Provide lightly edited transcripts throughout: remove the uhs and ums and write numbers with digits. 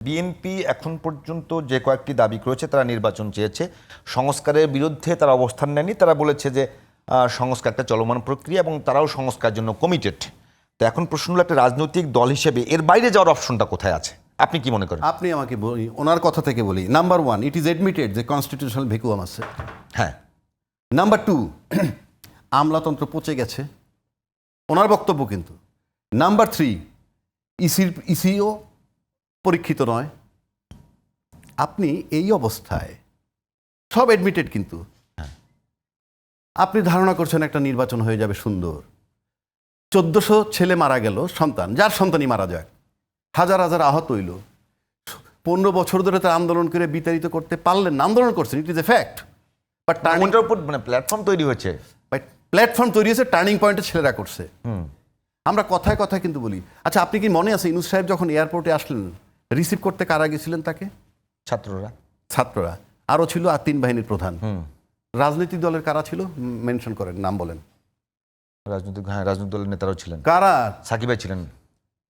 BNP এখন পর্যন্ত যে কয়েকটি দাবি করেছে, তারা নির্বাচন চেয়েছে, সংস্কারের বিরুদ্ধে তারা অবস্থান নেয়নি। তারা বলেছে যে সংস্কার একটা চলমান প্রক্রিয়া এবং তারাও সংস্কারের জন্য কমিটেড। তো এখন প্রশ্ন হলো, একটা রাজনৈতিক দল হিসেবে এর বাইরে যাওয়ার অপশনটা কোথায় আছে, আপনি কি মনে করেন? আপনি আমাকে বলি, ওনার কথা থেকে বলি। Number one, it is admitted যে কনস্টিটিউশনাল ভ্যাকুয়াম আছে। হ্যাঁ। নাম্বার টু, আমলাতন্ত্র পচে গেছে, ওনার বক্তব্য কিন্তু। নাম্বার থ্রি, ইসিও পরীক্ষিত নয়। আপনি এই অবস্থায় সব এডমিটেড, কিন্তু আপনি ধারণা করছেন একটা নির্বাচন হয়ে যাবে সুন্দর। 1400 ছেলে মারা গেল, সন্তান, যার সন্তানই মারা যাক, হাজার হাজার আহত হইল। 15 বছর ধরে তার আন্দোলন করে বিতাড়িত করতে পারলেন না। আন্দোলন করছেন, it is a fact. But টার্নিংটার উপর প্ল্যাটফর্ম তৈরি হয়েছে, প্ল্যাটফর্ম তৈরি হয়েছে, টার্নিং পয়েন্টে ছেলেরা করছে। আমরা কথায় কথায় কিন্তু বলি। আচ্ছা, আপনি কি মনে আছে ইউনূস সাহেব যখন এয়ারপোর্টে আসলেন, রিসিভ করতে কারা গেছিলেন তাকে? ছাত্ররা। আরও ছিল 3 বাহিনীর প্রধান। রাজনৈতিক দলের কারা ছিল মেনশন করেন, নাম বলেন। রাজনৈতিক দলের নেতারাও ছিলেন। কারা? সাকিব ভাই ছিলেন।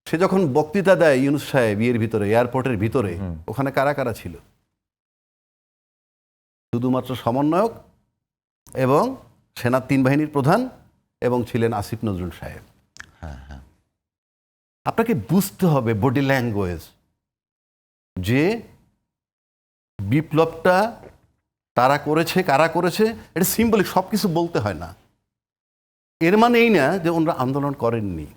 সে যখন বক্তৃতা দেয় ইউনূস সাহেব ইয়ের ভিতরে, এয়ারপোর্টের ভিতরে, ওখানে কারা কারা ছিল? শুধুমাত্র সমন্বয়ক এবং সেনা 3 বাহিনীর প্রধান এবং ছিলেন আসিফ নজরুল সাহেব। আপনাকে বুঝতে হবে বডি ল্যাঙ্গুয়েজ, যে বিপ্লবটা তারা করেছে, কারা করেছে, এটা সিম্বলিক, সব কিছু বলতে হয় না। এর মানে এই না যে ওনারা আন্দোলন করেননি।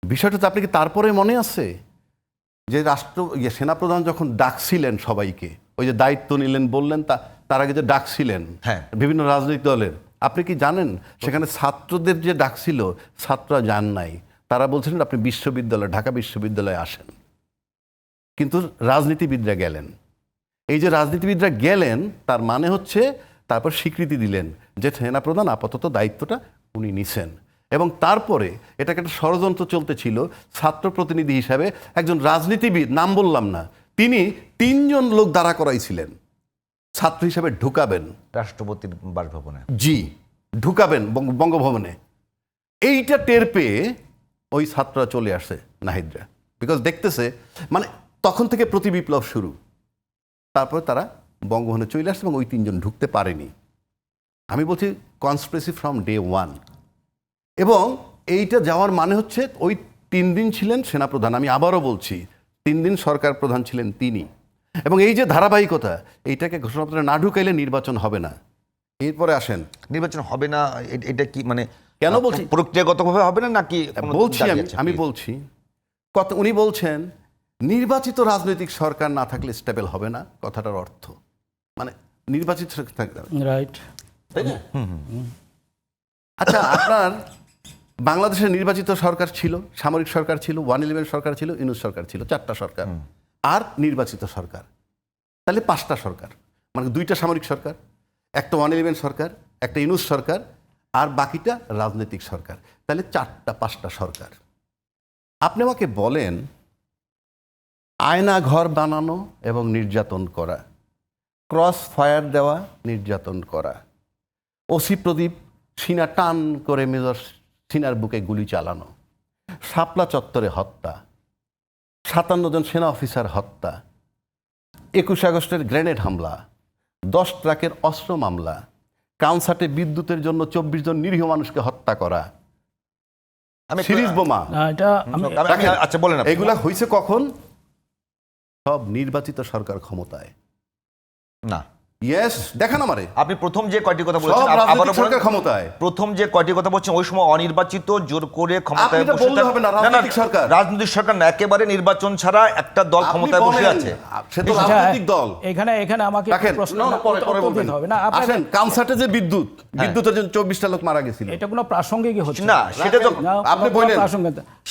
বিষয়টা তো আপনাকে তারপরে মনে আছে যে সেনাপ্রধান যখন ডাকছিলেন সবাইকে, ওই যে দায়িত্ব নিলেন বললেন, তার আগে যে ডাকছিলেন বিভিন্ন রাজনৈতিক দলের, আপনি কি জানেন সেখানে ছাত্রদের যে ডাকছিল, ছাত্ররা যান নাই। তারা বলছিলেন আপনি বিশ্ববিদ্যালয়, ঢাকা বিশ্ববিদ্যালয়ে আসেন। কিন্তু রাজনীতিবিদরা গেলেন। এই যে রাজনীতিবিদরা গেলেন, তার মানে হচ্ছে তারপর স্বীকৃতি দিলেন যে সেনাপ্রধান আপাতত দায়িত্বটা উনি নিছেন। এবং তারপরে এটাকে একটা ষড়যন্ত্র চলতেছিল। ছাত্র প্রতিনিধি হিসাবে একজন রাজনীতিবিদ, নাম বললাম না, তিনি 3 জন লোক দাঁড়া করাইছিলেন ছাত্র হিসাবে ঢুকাবেন রাষ্ট্রপতির বাসভবনে। জি, ঢুকাবেন বঙ্গভবনে। এইটা টের পেয়ে ওই ছাত্ররা চলে আসে, নাহিদরা, বিকজ দেখতেছে মানে তখন থেকে প্রতি বিপ্লব শুরু। তারপরে তারা বঙ্গভবনে চলে আসছে এবং ওই 3 জন ঢুকতে পারেনি। আমি বলছি কনস্পিরেসি ফ্রম ডে 1। এবং এইটা যাওয়ার মানে হচ্ছে ওই 3 দিন ছিলেন সেনাপ্রধান। আমি আবারও বলছি, 3 দিন সরকার প্রধান ছিলেন তিনি। এবং এই যে ধারাবাহিকতা, এইটাকে ঘোষণাপত্রে না ঢুকাইলে নির্বাচন হবে না। এরপরে আসেন, নির্বাচন হবে না, এটা কি মানে কেন বলছি? প্রক্রিয়াগতভাবে হবে না নাকি? বলছি আমি বলছি, উনি বলছেন নির্বাচিত রাজনৈতিক সরকার না থাকলে স্টেবল হবে না। কথাটার অর্থ মানে নির্বাচিত থাকতে হবে, রাইট, তাই না? আচ্ছা, আপনার বাংলাদেশের নির্বাচিত সরকার ছিল, সামরিক সরকার ছিল, 111 সরকার ছিল, ইউনূস সরকার ছিল, 4টা সরকার, আর নির্বাচিত সরকার। তাহলে 5টা সরকার, মানে 2টা সামরিক সরকার, একটা 111 সরকার, একটা ইউনূস সরকার, আর বাকিটা রাজনৈতিক সরকার। তাহলে 4টা-5টা সরকার। আপনি আমাকে বলেন, আয়না ঘর বানানো এবং নির্যাতন করা, ক্রস ফায়ার দেওয়া, নির্যাতন করা, ওসি প্রদীপ সিনা টান করে মেজর সিনার বুকে গুলি চালানো, শাপলা চত্বরে হত্যা, 57 জন সেনা অফিসার হত্যা, 21 আগস্টের গ্রেনেড হামলা, 10 ট্রাকের অস্ত্র মামলা, কানসার্টে বিদ্যুতের জন্য 24 জন নিরীহ মানুষকে হত্যা করা, সিরিজ বোমা। আচ্ছা বলেন, এগুলা হয়েছে কখন? সব নির্বাচিত সরকার ক্ষমতায় না। ইয়েস, দেখান আমারে। আপনি প্রথম যে কয়টি কথা বলেছেন, ক্ষমতায় প্রথম যে কয়টি কথা বলছেন, ওই সময় অনির্বাচিত জোর করে ক্ষমতায় বসে রাজনৈতিক সরকার না, একেবারে নির্বাচন ছাড়া একটা দল ক্ষমতায় বসে আছে, সে তো রাজনৈতিক দল। এখানে আমাকে প্রশ্ন হবে না। আসেন, কানসার্টে যে বিদ্যুতের জন্য 24টা লোক মারা গেছিল, এটা কোনো প্রাসঙ্গিক হচ্ছে না। সেটা যখন আপনি বলেন,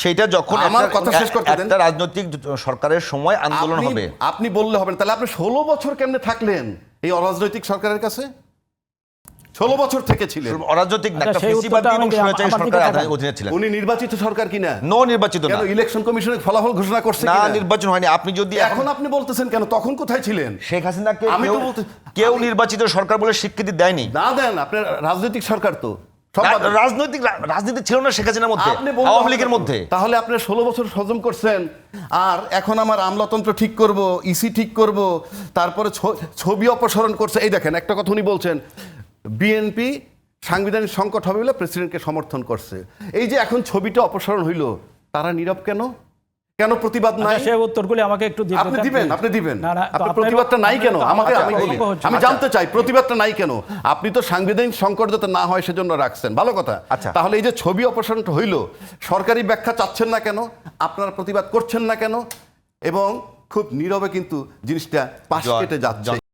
সেটা যখন আমার কথা শেষ করতে দেন, একটা রাজনৈতিক সরকারের সময় আন্দোলন হবে, আপনি বললে হবে না। তাহলে আপনি 16 বছর কেমনে থাকলেন এই অরাজনৈতিক সরকারের কাছে? 16 বছর থেকে ছিলেন অরাজনৈতিক না, একটা ফেসিবাদী এবং স্বৈরাচারী সরকারের অধীনে ছিলেন। উনি নির্বাচিত সরকার কিনা? নো, নির্বাচিত না। ইলেকশন কমিশনের ফলাফল ঘোষণা করছে না, নির্বাচন হয়নি। আপনি যদি এখন আপনি বলতেছেন কেন? তখন কোথায় ছিলেন? শেখ হাসিনাকে কেউ নির্বাচিত সরকার বলে স্বীকৃতি দেয়নি। না দেন, আপনার রাজনৈতিক সরকার তো রাজনৈতিক রাজনীতি ছিল না শেখ হাসিনার মধ্যে, আপনি বলতে আওয়ামী হবে লীগের না। মধ্যে। তাহলে আপনি 16 বছর হজম করছেন, আর এখন আমার আমলাতন্ত্র ঠিক করব, ইসি ঠিক করব, তারপরে ছবি অপসারণ করছে। এই দেখেন একটা কথা উনি বলছেন, বিএনপি সাংবিধানিক সংকট হবে বলে প্রেসিডেন্টকে সমর্থন করছে। এই যে এখন ছবিটা অপসারণ হইল, তারা নীরব কেন? কেন প্রতিবাদ নাই? আচ্ছা, সেই উত্তরগুলি আমাকে একটু দিতে আপনি দেন। দিবেন, আপনি দিবেন। না, না, তো আপনি আপনার- প্রতিবাদটা নাই কেন? আপনার- আমাকে আচ্ছা, আমি বলি, অল্প হচ্ছে। আমি জানতে চাই প্রতিবাদটা নাই কেন? আপনি তো সাংবিধানিক সংকট যাতে না হয় সেজন্য রাখছেন, ভালো কথা। আচ্ছা। তাহলে এই যে ছবি অপসারণটা হইল, সরকারি ব্যাখ্যা চাচ্ছেন না কেন? আপনারা প্রতিবাদ করছেন না কেন? এবং খুব নীরবে কিন্তু জিনিসটা পাশ জয়- কেটে যাচ্ছে।